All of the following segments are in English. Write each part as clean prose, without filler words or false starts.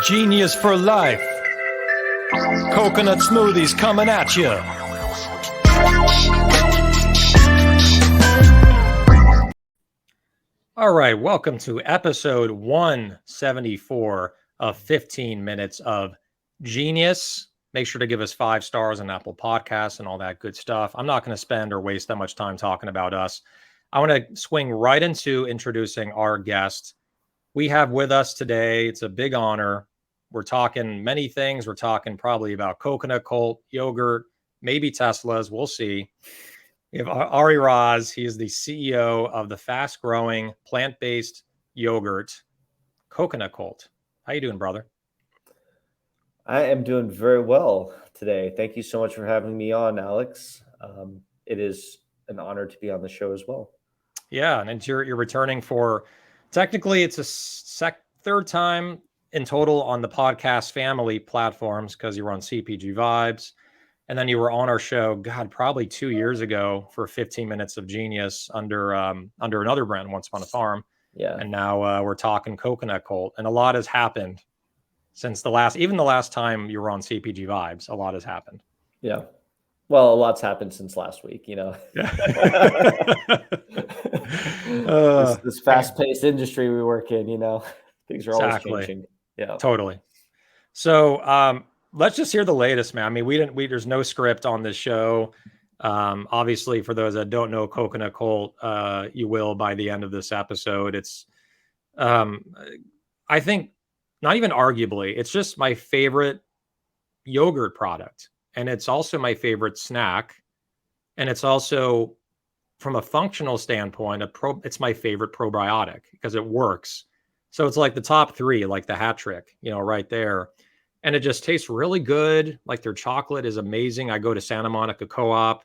Genius for life. Coconut smoothies coming at you. All right, welcome to episode 174 of 15 minutes of genius. Make sure to give us 5 stars on Apple Podcasts and all that good stuff. I'm not going to spend or waste that much time talking about us. I want to swing right into introducing our guest. We have with us today, it's a big honor. We're talking many things. We're talking probably about Coconut Cult, yogurt, maybe Teslas. We'll see. We have Ari Raz. He is the CEO of the fast-growing plant-based yogurt, Coconut Cult. How you doing, brother? I am doing very well today. Thank you so much for having me on, Alex. It is an honor to be on the show as well. Yeah, and you're returning for, technically, it's a third time in total on the podcast family platforms because you were on CPG Vibes. And then you were on our show, God, probably 2 years ago for 15 minutes of genius under another brand, Once Upon a Farm. Yeah. And now we're talking Coconut Cult. And a lot has happened since the last time you were on CPG Vibes. A lot has happened. Yeah. Well, a lot's happened since last week, you know. This fast-paced industry we work in, you know, things are always changing. Yeah, totally. So let's just hear the latest, man. I mean, there's no script on this show. Obviously, for those that don't know Coconut Cult, you will by the end of this episode. It's, I think, not even arguably, it's just my favorite yogurt product. And it's also my favorite snack. And it's also, from a functional standpoint, it's my favorite probiotic because it works. So it's like the top 3, like the hat trick, you know, right there. And it just tastes really good. Like their chocolate is amazing. I go to Santa Monica Co-op.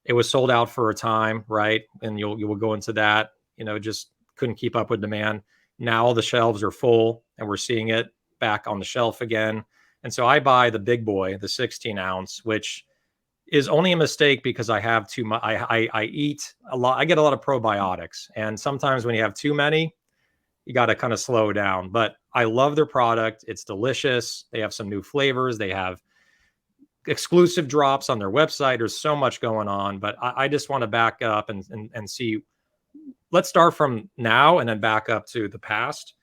It was sold out for a time, right? And you will go into that, you know, just couldn't keep up with demand. Now the shelves are full and we're seeing it back on the shelf again. And so I buy the big boy, the 16 ounce, which is only a mistake because I have too much. I eat a lot. I get a lot of probiotics. And sometimes when you have too many, you got to kind of slow down. But I love their product. It's delicious. They have some new flavors. They have exclusive drops on their website. There's so much going on. But I just want to back up and see. Let's start from now and then back up to the past.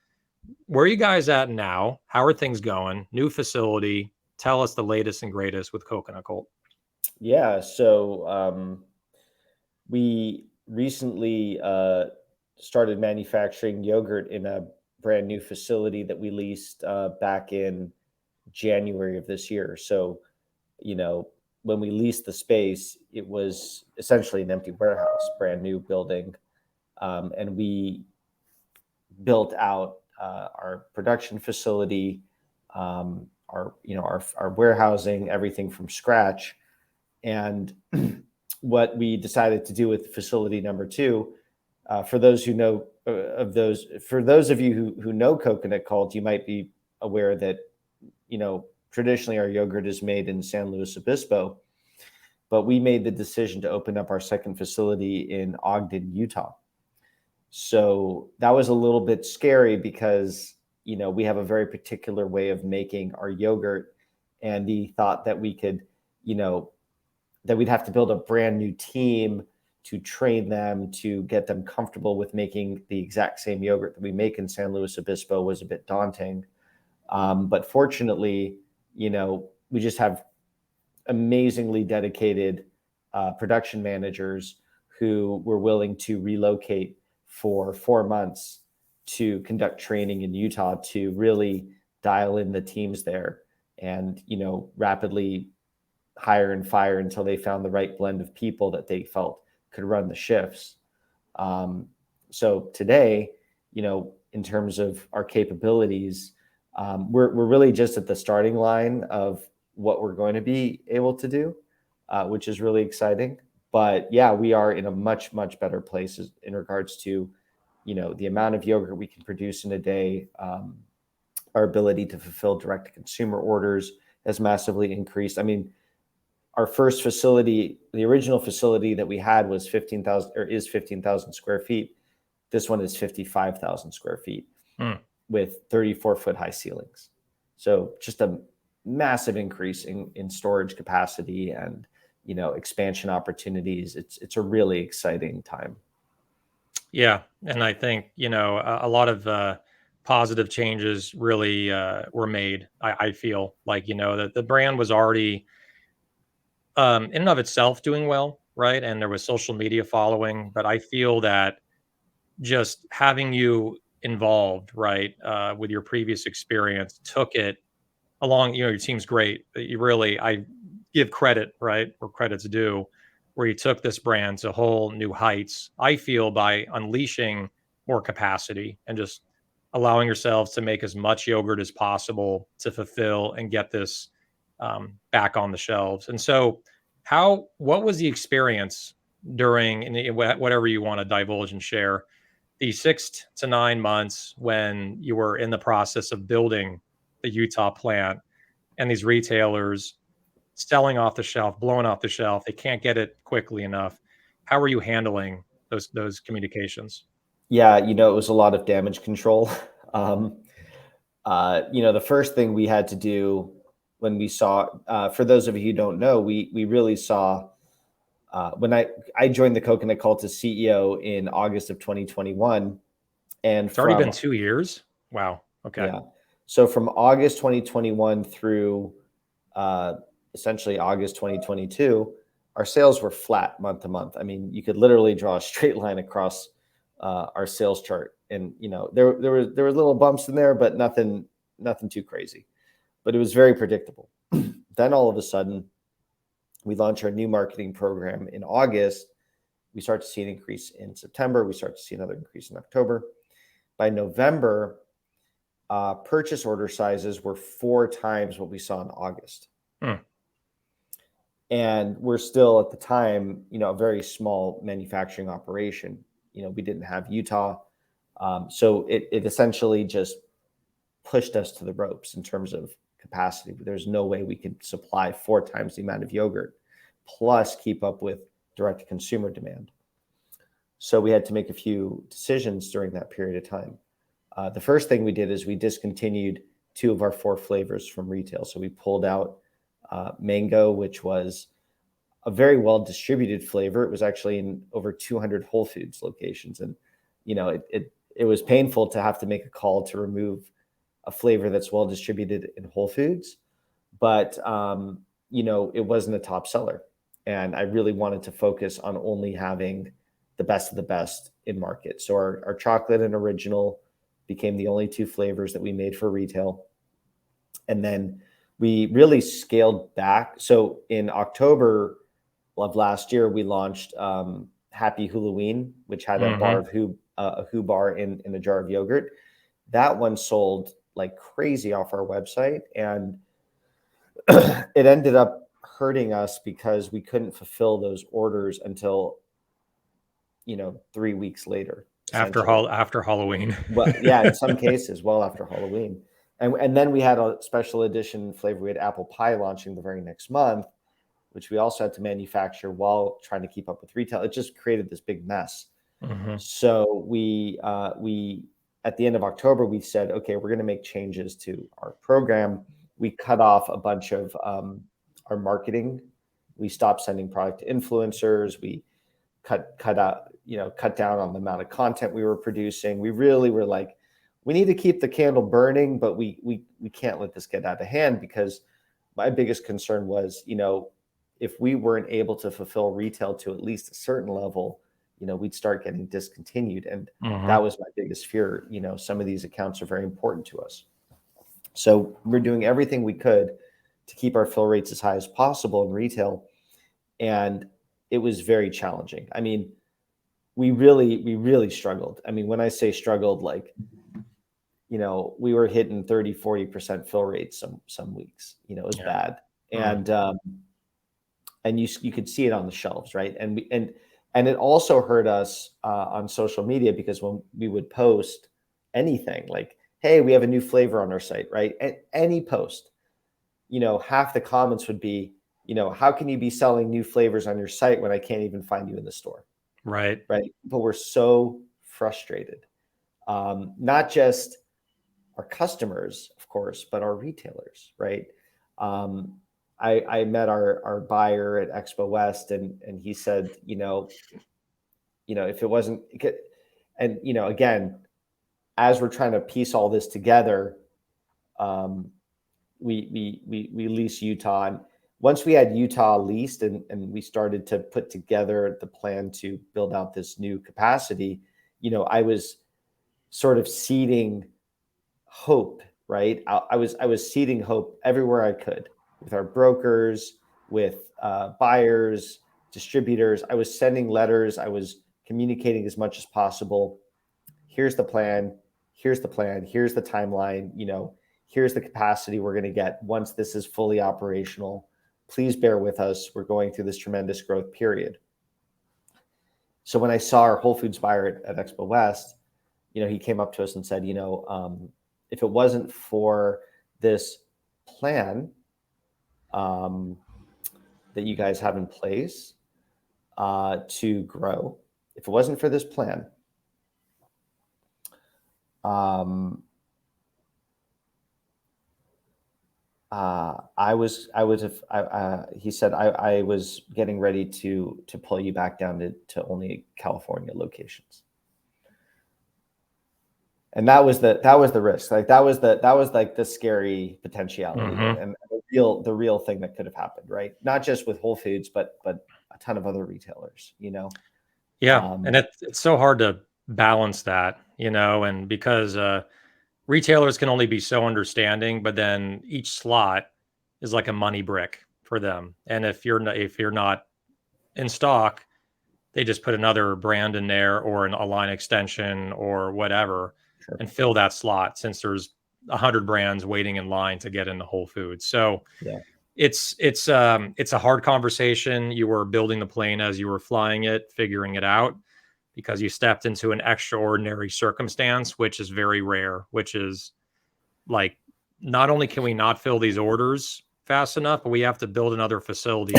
Where are you guys at now? How are things going? New facility. Tell us the latest and greatest with Coconut Cult. Yeah. So we recently started manufacturing yogurt in a brand new facility that we leased back in January of this year. So, you know, when we leased the space, it was essentially an empty warehouse, brand new building. And we built out our production facility, our warehousing, everything from scratch. And what we decided to do with facility number 2, for those who know for those of you who know Coconut Cult, you might be aware that, you know, traditionally our yogurt is made in San Luis Obispo, but we made the decision to open up our second facility in Ogden, Utah. So that was a little bit scary because, you know, we have a very particular way of making our yogurt, and the thought that we could, you know, that we'd have to build a brand new team to train them, to get them comfortable with making the exact same yogurt that we make in San Luis Obispo was a bit daunting. But fortunately, you know, we just have amazingly dedicated production managers who were willing to relocate for 4 months to conduct training in Utah to really dial in the teams there and, you know, rapidly hire and fire until they found the right blend of people that they felt could run the shifts. So today, you know, in terms of our capabilities, we're really just at the starting line of what we're going to be able to do, which is really exciting. But yeah, we are in a much, much better place in regards to, you know, the amount of yogurt we can produce in a day. Our ability to fulfill direct to consumer orders has massively increased. I mean, our first facility, the original facility that we had was 15,000 square feet. This one is 55,000 square feet with 34-foot high ceilings. So just a massive increase in storage capacity and, expansion opportunities. It's a really exciting time. Yeah, and I think, a lot of positive changes really were made. I feel like, that the brand was already in and of itself doing well, right? And there was social media following, but I feel that just having you involved, right, with your previous experience took it along. Your team's great. You really, I give credit, right, where credit's due, where you took this brand to whole new heights. I feel by unleashing more capacity and just allowing yourselves to make as much yogurt as possible to fulfill and get this back on the shelves. And so, what was the experience during, and whatever you want to divulge and share, the 6 to 9 months when you were in the process of building the Utah plant and these retailers selling off the shelf, blowing off the shelf. They can't get it quickly enough. How are you handling those communications? Yeah, it was a lot of damage control. Um, the first thing we had to do when we saw, for those of you who don't know, we really saw when I joined the Coconut Cult as CEO in August of 2021, and It's already been from 2 years. Wow. Okay. yeah, so from August 2021 through uh, essentially August 2022, our sales were flat month to month. I mean, you could literally draw a straight line across our sales chart, and there were little bumps in there, but nothing too crazy. But it was very predictable. Then all of a sudden, we launch our new marketing program in August. We start to see an increase in September. We start to see another increase in October. By November, purchase order sizes were 4 times what we saw in August. Hmm. And we're still at the time, a very small manufacturing operation. We didn't have Utah. So it essentially just pushed us to the ropes in terms of capacity. There's no way we could supply 4 times the amount of yogurt, plus keep up with direct to consumer demand. So we had to make a few decisions during that period of time. The first thing we did is we discontinued 2 of our 4 flavors from retail. So we pulled out mango, which was a very well distributed flavor. It was actually in over 200 Whole Foods locations, and it was painful to have to make a call to remove a flavor that's well distributed in Whole Foods, but it wasn't a top seller, and I really wanted to focus on only having the best of the best in market. So our chocolate and original became the only 2 flavors that we made for retail, and then we really scaled back. So in October of last year, we launched Happy Halloween, which had a bar of a Who bar in a jar of yogurt. That one sold like crazy off our website, and it ended up hurting us because we couldn't fulfill those orders until 3 weeks later, After essentially. after Halloween. Well, yeah, in some cases, well after Halloween. And then we had a special edition flavor. We had apple pie launching the very next month, which we also had to manufacture while trying to keep up with retail. It just created this big mess. Mm-hmm. So we at the end of October, we said, okay, we're going to make changes to our program. We cut off a bunch of our marketing. We stopped sending product to influencers. We cut down on the amount of content we were producing. We really were like, we need to keep the candle burning, but we can't let this get out of hand, because my biggest concern was, if we weren't able to fulfill retail to at least a certain level, we'd start getting discontinued. And that was my biggest fear. Some of these accounts are very important to us. So we're doing everything we could to keep our fill rates as high as possible in retail. And it was very challenging. I mean, we really struggled. I mean, when I say struggled, like, we were hitting 30-40% fill rates some weeks. It was bad. And you could see it on the shelves, right? And it also hurt us on social media, because when we would post anything like, hey, we have a new flavor on our site, right? Any post, half the comments would be, how can you be selling new flavors on your site when I can't even find you in the store? Right. Right. But we're so frustrated. Not just our customers, of course, but our retailers, right? I met our buyer at Expo West, and he said, if it wasn't, and again, as we're trying to piece all this together, we lease Utah, and once we had Utah leased and we started to put together the plan to build out this new capacity, I was sort of seeding hope, right? I was seeding hope everywhere I could, with our brokers, with buyers, distributors. I was sending letters. I was communicating as much as possible. Here's the plan. Here's the plan. Here's the timeline. Here's the capacity we're going to get once this is fully operational. Please bear with us. We're going through this tremendous growth period. So when I saw our Whole Foods buyer at Expo West, he came up to us and said, if it wasn't for this plan that you guys have in place to grow, if it wasn't for this plan, he said, I was getting ready to pull you back down to only California locations. And that was the risk. Like that was like the scary potentiality and the real thing that could have happened, right? Not just with Whole Foods, but a ton of other retailers, Yeah. And it's so hard to balance that, and because retailers can only be so understanding, but then each slot is like a money brick for them. And if you're not in stock, they just put another brand in there or a line extension or whatever and fill that slot, since there's 100 brands waiting in line to get into Whole Foods. So yeah, it's a hard conversation. You were building the plane as you were flying it, figuring it out, because you stepped into an extraordinary circumstance, which is very rare, which is like, not only can we not fill these orders fast enough, but we have to build another facility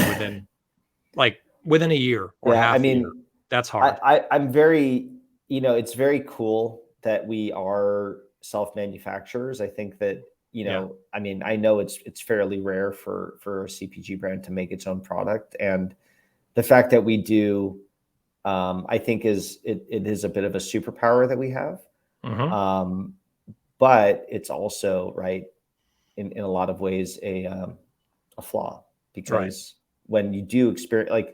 within a year or half a year. That's hard. I'm very, it's very cool that we are self-manufacturers. I think that, I know it's fairly rare for a CPG brand to make its own product. And the fact that we do, I think it is a bit of a superpower that we have. But it's also, right, in a lot of ways a flaw, because when you do experience,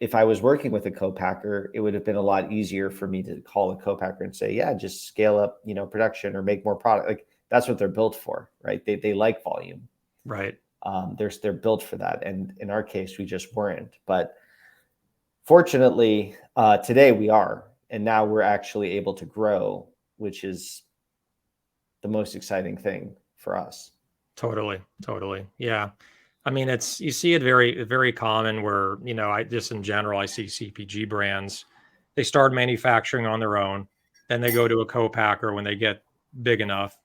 if I was working with a co-packer, it would have been a lot easier for me to call a co-packer and say, yeah, just scale up, production or make more product. Like that's what they're built for, right? They like volume, right? They're built for that. And in our case, we just weren't. But fortunately, today we are, and now we're actually able to grow, which is the most exciting thing for us. Totally. Yeah. I mean, you see it very, very common where, I just in general, I see CPG brands, they start manufacturing on their own, then they go to a co-packer when they get big enough,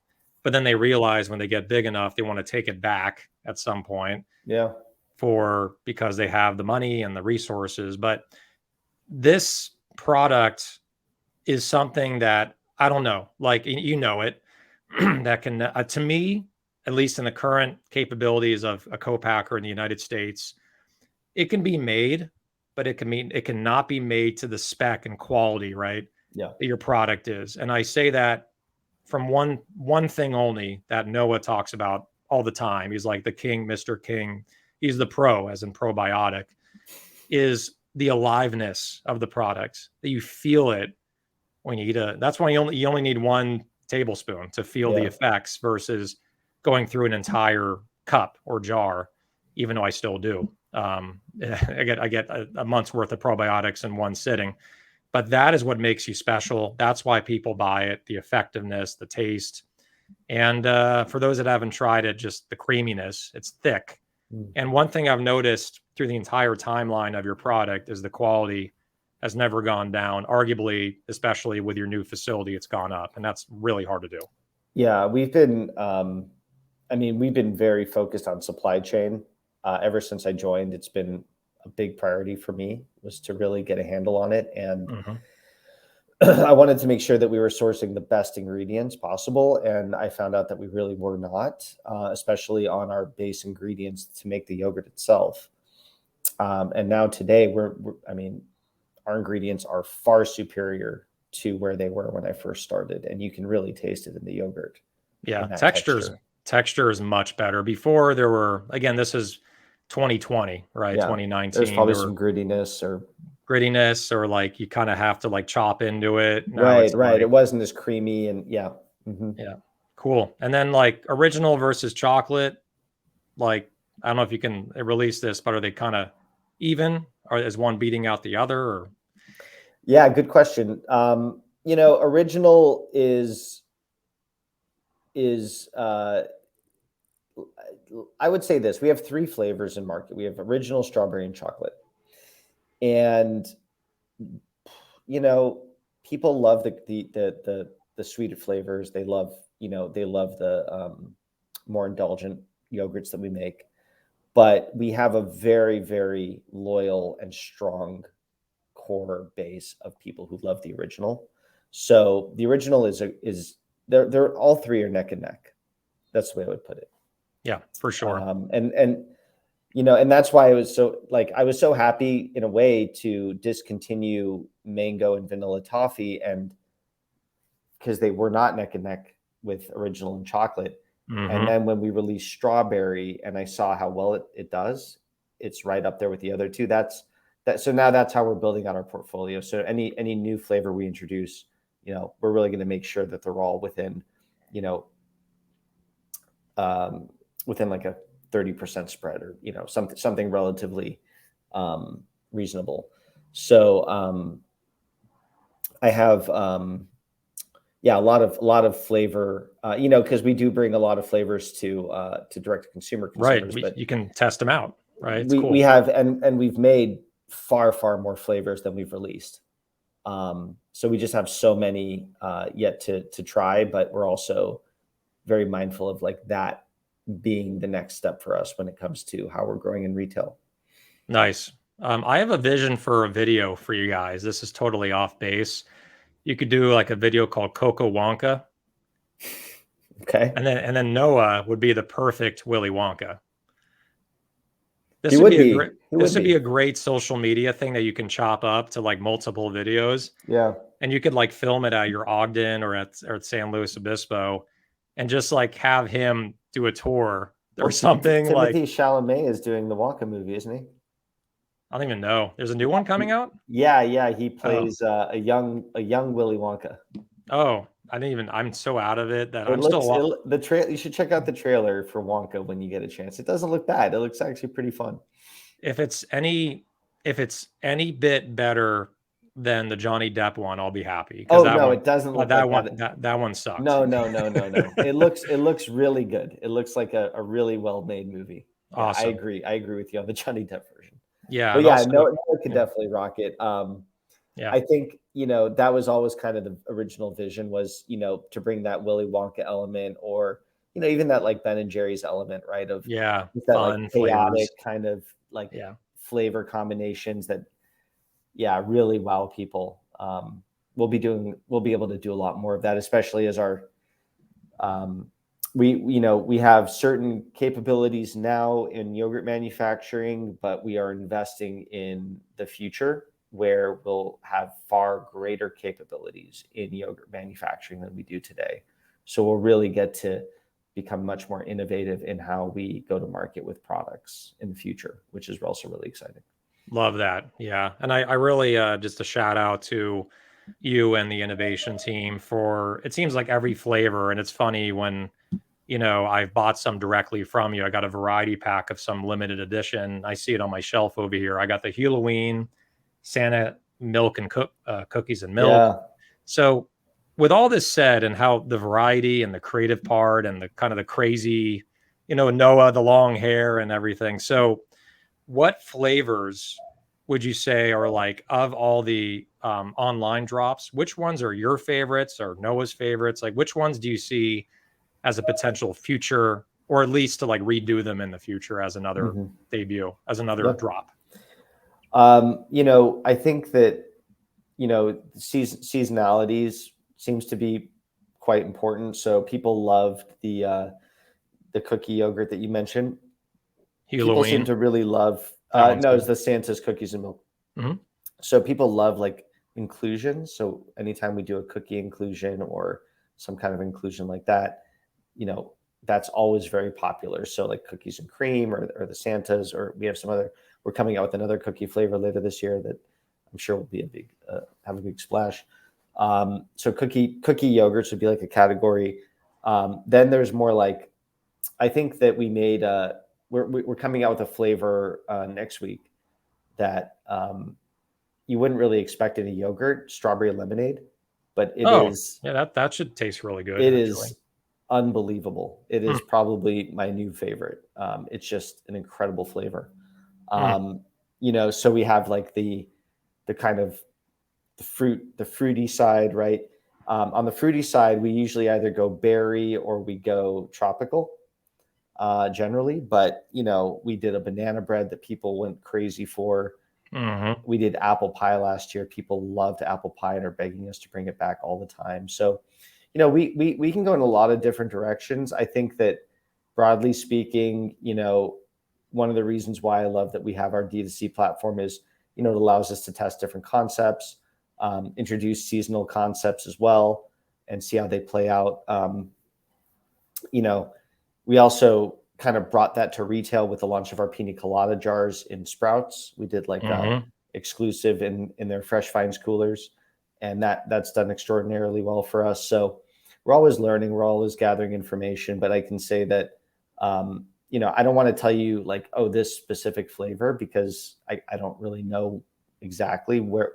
but then they realize when they get big enough, they want to take it back at some point. Yeah. Because they have the money and the resources. But this product is something that, I don't know, like, it, that can, to me, at least in the current capabilities of a co-packer in the United States, it can be made, but it cannot be made to the spec and quality, right? Yeah. That your product is. And I say that from one thing only that Noah talks about all the time. He's like the king, Mr. King. He's the pro, as in probiotic, is the aliveness of the product, that you feel it when you eat that's why you only need 1 tablespoon to feel the effects versus going through an entire cup or jar, even though I still do. I get a month's worth of probiotics in one sitting, but that is what makes you special. That's why people buy it, the effectiveness, the taste. And for those that haven't tried it, just the creaminess, it's thick. And one thing I've noticed through the entire timeline of your product is the quality has never gone down. Arguably, especially with your new facility, it's gone up, and that's really hard to do. Yeah, we've been, we've been very focused on supply chain. Ever since I joined, it's been a big priority for me, was to really get a handle on it. And I wanted to make sure that we were sourcing the best ingredients possible, and I found out that we really were not, especially on our base ingredients to make the yogurt itself. And now today, I mean, our ingredients are far superior to where they were when I first started, and you can really taste it in the yogurt. Yeah, In that texture is much better. Before there were, again, this is 2020, right? Yeah, there's 2019. probably There were some grittiness or grittiness, or like you kind of have to like chop into it. Now right, it's right. like, It wasn't as creamy, and yeah. yeah, cool. And then like original versus chocolate, like I don't know if you can release this, but are they kind of even, or is one beating out the other? Or Yeah, good question. Original is I would say this. We have 3 flavors in market. We have original, strawberry, and chocolate. And people love the sweeter flavors. They love, they love the more indulgent yogurts that we make. But we have a very, very loyal and strong core base of people who love the original. So the original is they're all 3 are neck and neck. That's the way I would put it. yeah, for sure. And that's why I was so happy in a way to discontinue mango and vanilla toffee, and because they were not neck and neck with original and chocolate. And then when we released strawberry and I saw how well it does, it's right up there with the other 2. So now that's how we're building out our portfolio. So any new flavor we introduce, we're really going to make sure that they're all within, within like a 30% spread, or something relatively reasonable. So I have a lot of flavor, because we do bring a lot of flavors to direct to consumer consumers. Right, but you can test them out, right? It's cool. we have, and we've made far more flavors than we've released. So we just have so many yet to try, but we're also very mindful of like that being the next step for us when it comes to how we're growing in retail. Nice. I have a vision for a video for you guys. This is totally off base. You could do like a video called Coco Wonka. Okay. And then Noah would be the perfect Willy Wonka. This would be a great social media thing that you can chop up to like multiple videos. Yeah. And you could like film it at your Ogden or at San Luis Obispo, and just like have him do a tour or something. Timothy Chalamet is doing the Wonka movie, isn't he? I don't even know. There's a new one coming out. Yeah. He plays a young Willy Wonka. Oh, I'm so out of it that you should check out the trailer for Wonka when you get a chance. It doesn't look bad. It looks actually pretty fun. If it's any bit better than the Johnny Depp one, I'll be happy. Oh no, it doesn't look that like one. That one sucked. No. It looks really good. It looks like a really well made movie. Yeah, awesome. I agree with you on the Johnny Depp version. Yeah, but yeah, Noah could definitely rock it. Yeah, I think that was always kind of the original vision, was to bring that Willy Wonka element, or even that like Ben and Jerry's element, right? Of that fun, like chaotic flavors. kind of like flavor combinations that really wow people. We'll be able to do a lot more of that, especially as our we have certain capabilities now in yogurt manufacturing, but we are investing in the future where we'll have far greater capabilities in yogurt manufacturing than we do today. So we'll really get to become much more innovative in how we go to market with products in the future, which is also really exciting. Love that. Yeah. And I really, just a shout out to you and the innovation team for, it seems like every flavor. And it's funny when, I've bought some directly from you. I got a variety pack of some limited edition. I see it on my shelf over here. I got the Halloween Santa milk and cookies and milk. Yeah. So with all this said, and how the variety and the creative part and the kind of the crazy, Noah, the long hair and everything. So what flavors would you say are like, of all the online drops, which ones are your favorites or Noah's favorites? Like which ones do you see as a potential future, or at least to like redo them in the future as another debut, as another drop? I think that seasonalities seems to be quite important. So people loved the cookie yogurt that you mentioned. People seem Halloween. to really love. That one's No, good. it's the Santa's cookies and milk. Mhm. So people love like inclusion. So anytime we do a cookie inclusion or some kind of inclusion like that, you know, that's always very popular. So like cookies and cream or the Santas, or we have some other, we're coming out with another cookie flavor later this year that I'm sure will be a big, have a big splash. So cookie yogurts would be like a category. Then there's more like, I think that we made, we're coming out with a flavor next week that you wouldn't really expect in a yogurt, strawberry lemonade, but Oh, yeah, that should taste really good, it actually. is unbelievable. It Hmm, is probably my new favorite. It's just an incredible flavor. hmm. Um, so we have like the kind of the fruity side, right? On the fruity side, we usually either go berry or we go tropical, generally. But we did a banana bread that people went crazy for. Hmm. We did apple pie last year. People loved apple pie and are begging us to bring it back all the time. So, we can go in a lot of different directions. I think that broadly speaking, one of the reasons why I love that we have our D2C platform is, it allows us to test different concepts, introduce seasonal concepts as well, and see how they play out. You know, we also kind of brought that to retail with the launch of our pina colada jars in Sprouts. We did like a Hmm. exclusive in their Fresh Finds coolers, and that's done extraordinarily well for us. So we're always learning, we're always gathering information. But I can say that I don't want to tell you like, oh, this specific flavor, because I don't really know exactly where,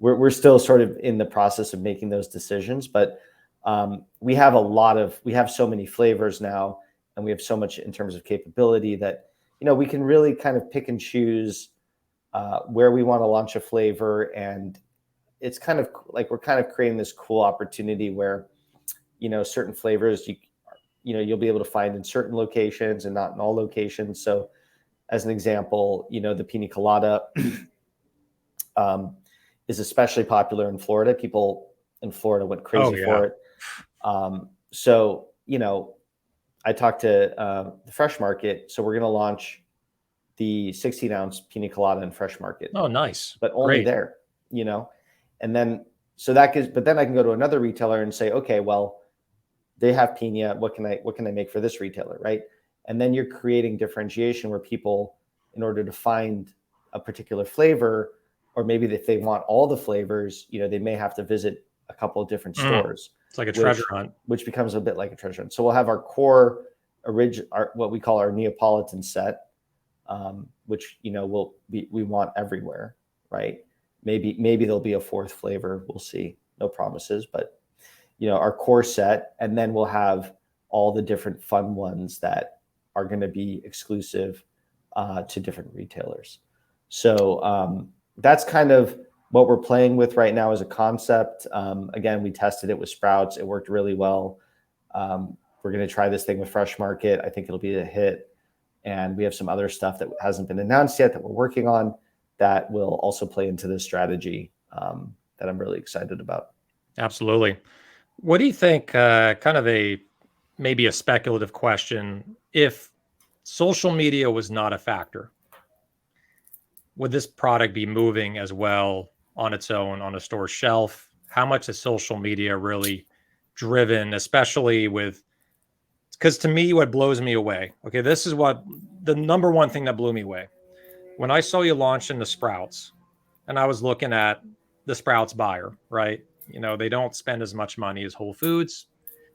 we're still sort of in the process of making those decisions. But we have so many flavors now, and we have so much in terms of capability that we can really kind of pick and choose where we want to launch a flavor. And it's kind of like we're kind of creating this cool opportunity where certain flavors you'll be able to find in certain locations and not in all locations. So as an example, the pina colada um, is especially popular in Florida. People in Florida went Oh, crazy yeah. for it. So, I talked to the Fresh Market. So we're going to launch the 16-ounce pina colada in Fresh Market, Oh, nice. but only Great. there, and then so that gives. But then I can go to another retailer and say, okay, well, they have pina. What can I make for this retailer, right? And then you're creating differentiation where people, in order to find a particular flavor, or maybe if they want all the flavors, they may have to visit a couple of different Mm. stores, It's like a treasure which hunt. which becomes a bit like a treasure hunt. So we'll have our core what we call our Neapolitan set, which we want everywhere, right? Maybe there'll be a fourth flavor. We'll see. No promises, but our core set, and then we'll have all the different fun ones that are going to be exclusive to different retailers. So that's kind of what we're playing with right now as a concept. Again, we tested it with Sprouts. It worked really well. We're going to try this thing with Fresh Market. I think it'll be a hit. And we have some other stuff that hasn't been announced yet that we're working on that will also play into this strategy, that I'm really excited about. Absolutely. What do you think, kind of maybe a speculative question, if social media was not a factor, would this product be moving as well on its own on a store shelf? How much is social media really driven, especially with, because to me, what blows me away, okay, this is what the number one thing that blew me away. When I saw you launch in the Sprouts, and I was looking at the Sprouts buyer, right? They don't spend as much money as Whole Foods.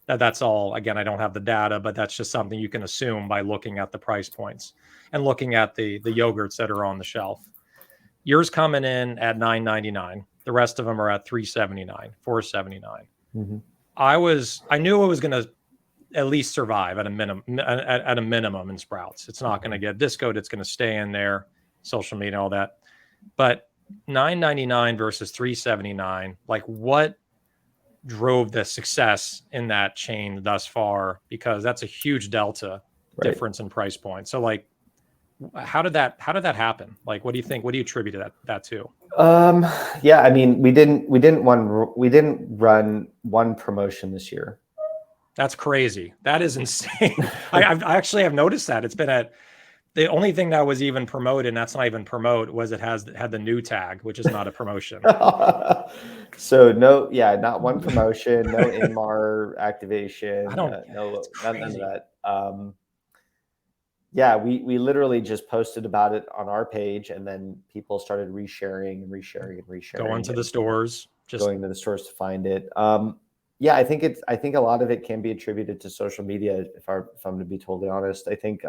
That's all. Again, I don't have the data, but that's just something you can assume by looking at the price points and looking at the yogurts that are on the shelf. Yours coming in at $9.99. The rest of them are at $3.79, $4.79. Mhm. I knew it was going to at least survive at a minimum. At a minimum in Sprouts, it's not going to get discoed. It's going to stay in there, social media, all that. But $9.99 versus $3.79, like what drove the success in that chain thus far? Because that's a huge delta Right. difference in price point. So like How did that happen? Like, what do you think? What do you attribute that to? Um, yeah, I mean, we didn't run one promotion this year. That's crazy. That is insane. I actually have noticed that it's been at the only thing that was even promoted, and that's not even promote, was it had the new tag, which is not a promotion. So no, yeah, not one promotion, no Inmar activation, It's none of crazy. that. Yeah, we literally just posted about it on our page, and then people started resharing and resharing and Going resharing to the and stores, just going to the stores to find it. Yeah, I think a lot of it can be attributed to social media. If I'm to be totally honest, I think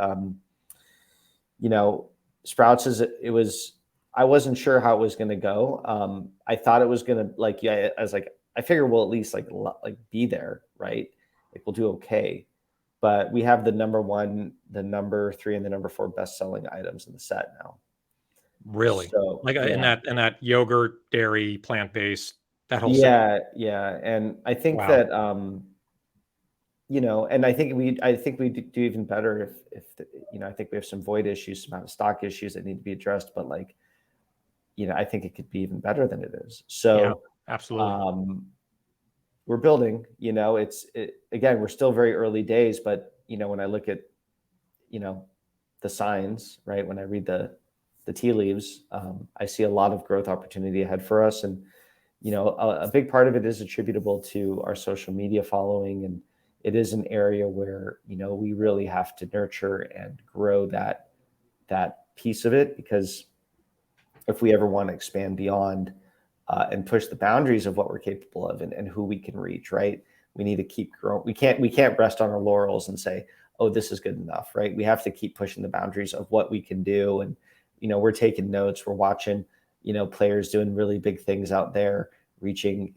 you know, Sprouts is it was. I wasn't sure how it was going to go. I thought it was going to like yeah. I was like I figure we'll at least like be there, right? Like we'll do okay. But we have the number one, the number three, and the number four best selling items in the set now. really So like yeah, in that yogurt, dairy, plant based, that whole set. yeah, and I think Wow. that and I think we do even better if I think we have some void issues, some out of stock issues that need to be addressed, but like I think it could be even better than it is. Yeah, So absolutely. um, we're building. Again, we're still very early days, but when I look at you know the signs, right? When I read the tea leaves, I see a lot of growth opportunity ahead for us, and a big part of it is attributable to our social media following, and it is an area where we really have to nurture and grow that piece of it, because if we ever want to expand beyond and push the boundaries of what we're capable of, and who we can reach, right? We need to keep growing. We can't rest on our laurels and say, oh, this is good enough, right? We have to keep pushing the boundaries of what we can do. And we're taking notes. We're watching players doing really big things out there, reaching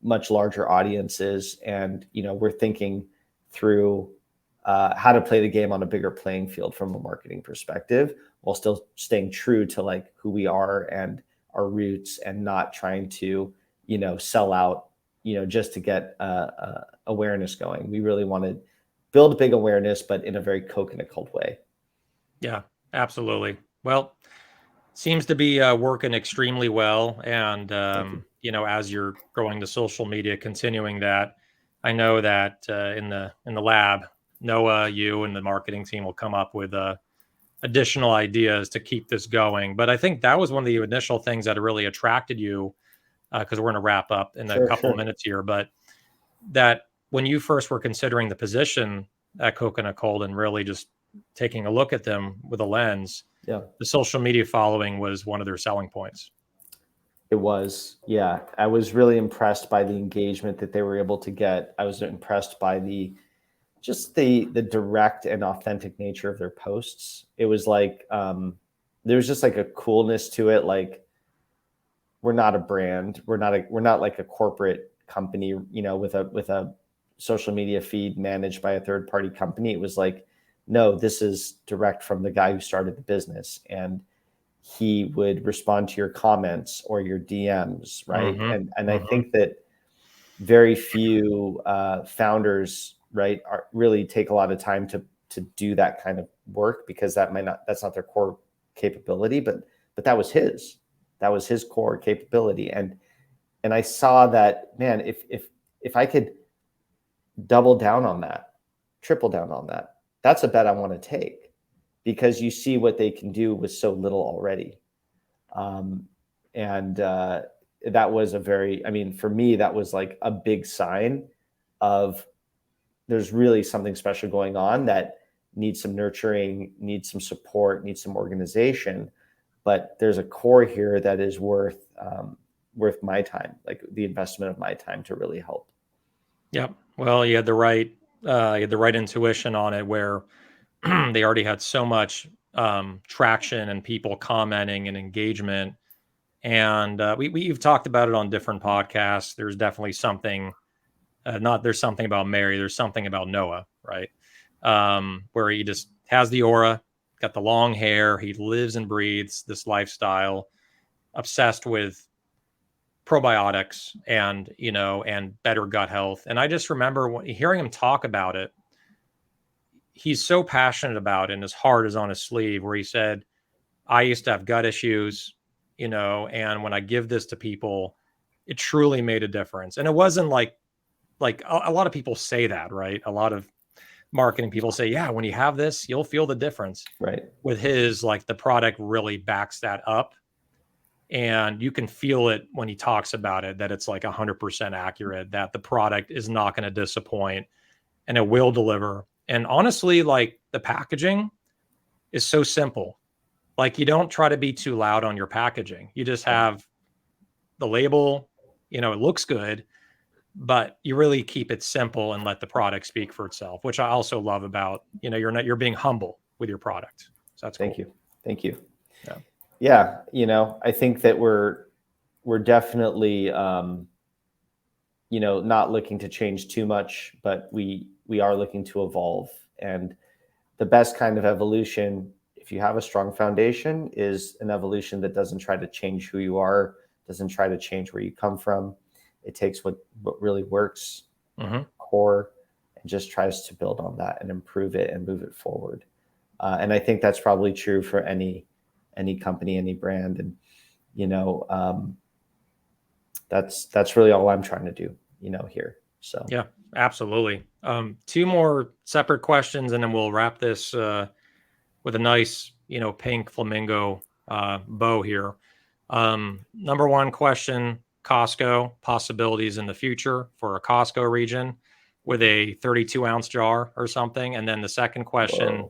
much larger audiences, and we're thinking through how to play the game on a bigger playing field from a marketing perspective, while still staying true to like who we are and our roots, and not trying to sell out just to get awareness going. We really want to build big awareness, but in a very coconut cold way. Yeah, absolutely. Well, seems to be working extremely well. And, Thank you. as you're growing the social media, continuing that, I know that in the lab, Noah, you and the marketing team will come up with additional ideas to keep this going. But I think that was one of the initial things that really attracted you, because we're going to wrap up in a Sure, couple sure. minutes here. But that when you first were considering the position at Coconut Cold and really just taking a look at them with a lens, Yeah, the social media following was one of their selling points. it was. Yeah, I was really impressed by the engagement that they were able to get. I was impressed by the direct and authentic nature of their posts. It was like there was just like a coolness to it. Like, we're not a brand. We're not like a corporate company, with a social media feed managed by a third party company. It was like, no, this is direct from the guy who started the business, and he would respond to your comments or your DMs, right? Hmm. And I Hmm. think that very few founders, right, really take a lot of time to do that kind of work, because that's not their core capability. But that was his core capability, and I saw that, man, if I could double down on that, triple down on that, that's a bet I want to take, because you see what they can do with so little already. Um, and that was I mean, for me, that was like a big sign of there's really something special going on that needs some nurturing, needs some support, needs some organization. But there's a core here that is worth my time, like the investment of my time, to really help. Yep. Well, you had the right intuition on it, where they already had so much traction and people commenting and engagement. And we've talked about it on different podcasts. There's definitely something, not there's something about Mary. There's something about Noah, right? Where he just has the aura, got the long hair. He lives and breathes this lifestyle, obsessed with probiotics and and better gut health. And I just remember hearing him talk about it. he's so passionate about it and his heart is on his sleeve, where he said, I used to have gut issues, and when I give this to people, it truly made a difference. And it wasn't like a lot of people say that, right? A lot of marketing people say, yeah, when you have this, you'll feel the difference. Right. With his, like, the product really backs that up. And you can feel it when he talks about it, that it's like 100% accurate, that the product is not going to disappoint and it will deliver. And honestly, like, the packaging is so simple. Like, you don't try to be too loud on your packaging. You just have the label, it looks good, but you really keep it simple and let the product speak for itself, which I also love about, you're being humble with your product. So that's Thank cool. you. Thank you. Yeah. Yeah. I think that we're definitely, not looking to change too much, but we are looking to evolve. And the best kind of evolution, if you have a strong foundation, is an evolution that doesn't try to change who you are, doesn't try to change where you come from. It takes what really works, core, and just tries to build on that and improve it and move it forward. And I think that's probably true for any company, any brand. And that's really all I'm trying to do, here. So Yeah, absolutely. Two more separate questions, and then we'll wrap this with a nice, pink flamingo bow here. Number one question: Costco possibilities in the future for a Costco region with a 32-ounce jar or something. And then the second question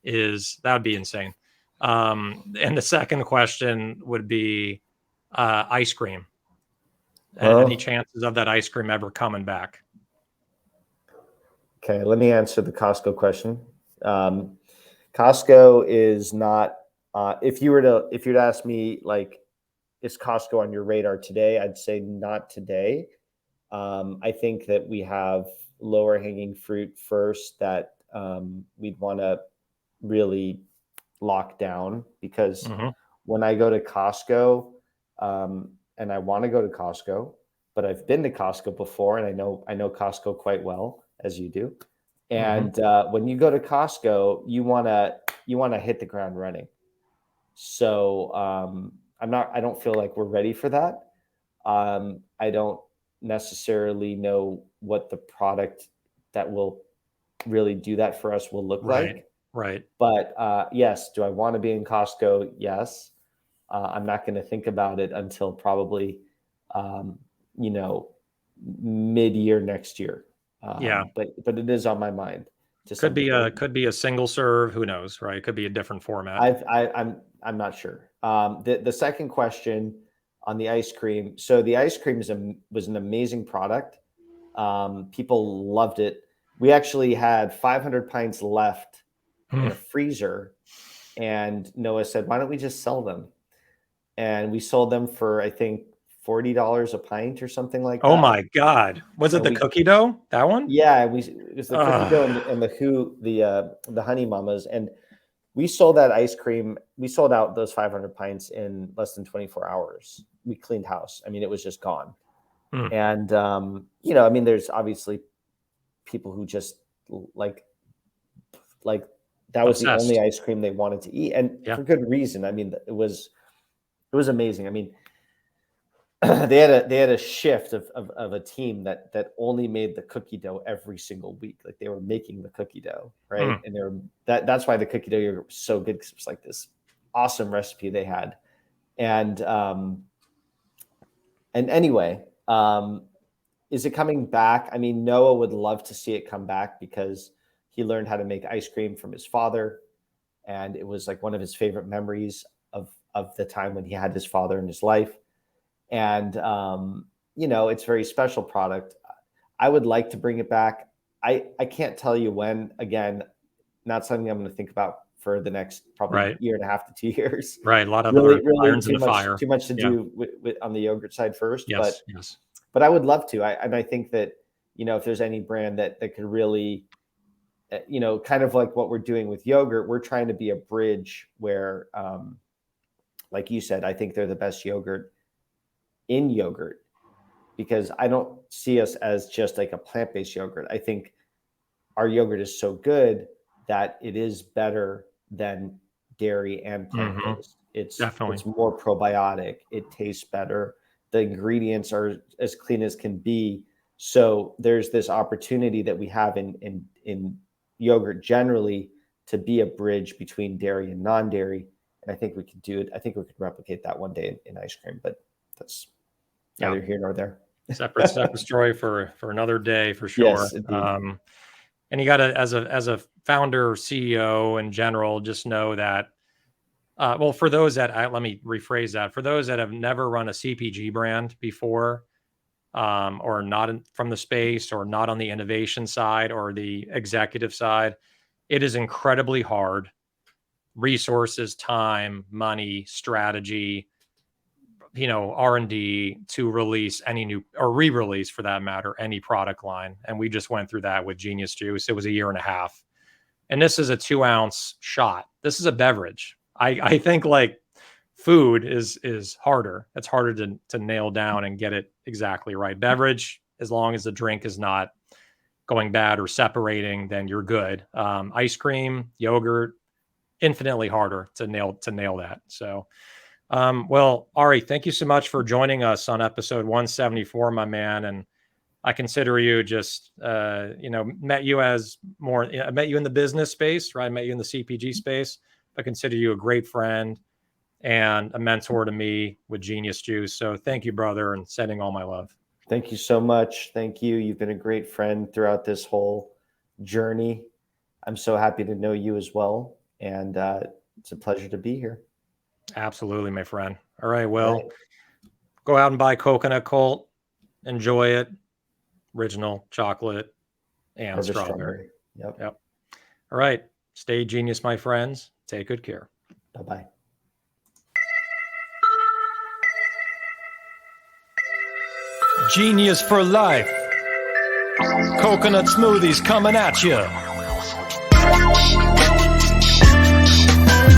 is, that would be insane. And the second question would be ice cream. Any chances of that ice cream ever coming back? Okay, let me answer the Costco question. Costco is not. If you were to ask me, like, is Costco on your radar today? I'd say not today. I think that we have lower hanging fruit first that we'd want to really lock down, because when I go to Costco, and I want to go to Costco, but I've been to Costco before, and I know Costco quite well, as you do. And when you go to Costco, you want to hit the ground running. So I don't feel like we're ready for that. I don't necessarily know what the product that will really do that for us will look like. Right. But yes, do I want to be in Costco? Yes. I'm not going to think about it until probably, mid-year next year. Yeah. But it is on my mind. Could be a single serve. Who knows, right? It could be a different format. I'm not sure. The second question on the ice cream. So the ice cream was an amazing product. People loved it. We actually had 500 pints left in a freezer, and Noah said, "Why don't we just sell them?" And we sold them for, I think, $40 a pint or something like that. Oh my God! Was it the cookie dough? That one? Yeah, it was the cookie dough and the honey mamas, and we sold that ice cream. We sold out those 500 pints in less than 24 hours. We cleaned house. I mean, it was just gone. And there's obviously people who just like that was the only ice cream they wanted to eat, and for good reason. I mean, it was amazing. I mean, they had a shift of a team that only made the cookie dough every single week. Like, they were making the cookie dough, right? And that's why the cookie dough was so good, because it was like this awesome recipe they had. And anyway, is it coming back? I mean, Noah would love to see it come back, because he learned how to make ice cream from his father, and it was like one of his favorite memories of the time when he had his father in his life. And it's a very special product. I would like to bring it back. I can't tell you when. Again, not something I'm going to think about for the next probably year and a half to 2 years. Right. A lot of really irons in too the much fire. Too much to do with on the yogurt side first. Yes. But I would love to. I think that, if there's any brand that could really, kind of like what we're doing with yogurt, we're trying to be a bridge where, like you said, I think they're the best yogurt in yogurt, because I don't see us as just like a plant-based yogurt. I think our yogurt is so good that it is better than dairy and plant-based. Definitely. It's more probiotic. It tastes better. The ingredients are as clean as can be. So there's this opportunity that we have in yogurt generally to be a bridge between dairy and non-dairy. And I think we could do it. I think we could replicate that one day in ice cream, but that's neither here nor there. Separate story for another day for sure. Yes, and you got to, as a founder, CEO in general, just know that. Well, for those that let me rephrase that. For those that have never run a CPG brand before, or not from the space, or not on the innovation side or the executive side, it is incredibly hard. Resources, time, money, strategy, R&D to release any new or re-release, for that matter, any product line. And we just went through that with Genius Juice. It was a year and a half. And this is a 2-ounce shot. This is a beverage. I think like food is harder. It's harder to nail down and get it exactly right. Beverage, as long as the drink is not going bad or separating, then you're good. Ice cream, yogurt, infinitely harder to nail that. So, well, Ari, thank you so much for joining us on episode 174, my man. And I consider you just, met you as more, I met you in the business space, right? I met you in the CPG space. I consider you a great friend and a mentor to me with Genius Juice. So thank you, brother, and sending all my love. Thank you so much. Thank you. You've been a great friend throughout this whole journey. I'm so happy to know you as well. And it's a pleasure to be here. Absolutely, my friend. All right. Well, go out and buy Coconut Cult. Enjoy it. Original chocolate and strawberry. Yep. All right. Stay genius, my friends. Take good care. Bye-bye. Genius for life. Coconut smoothies coming at you.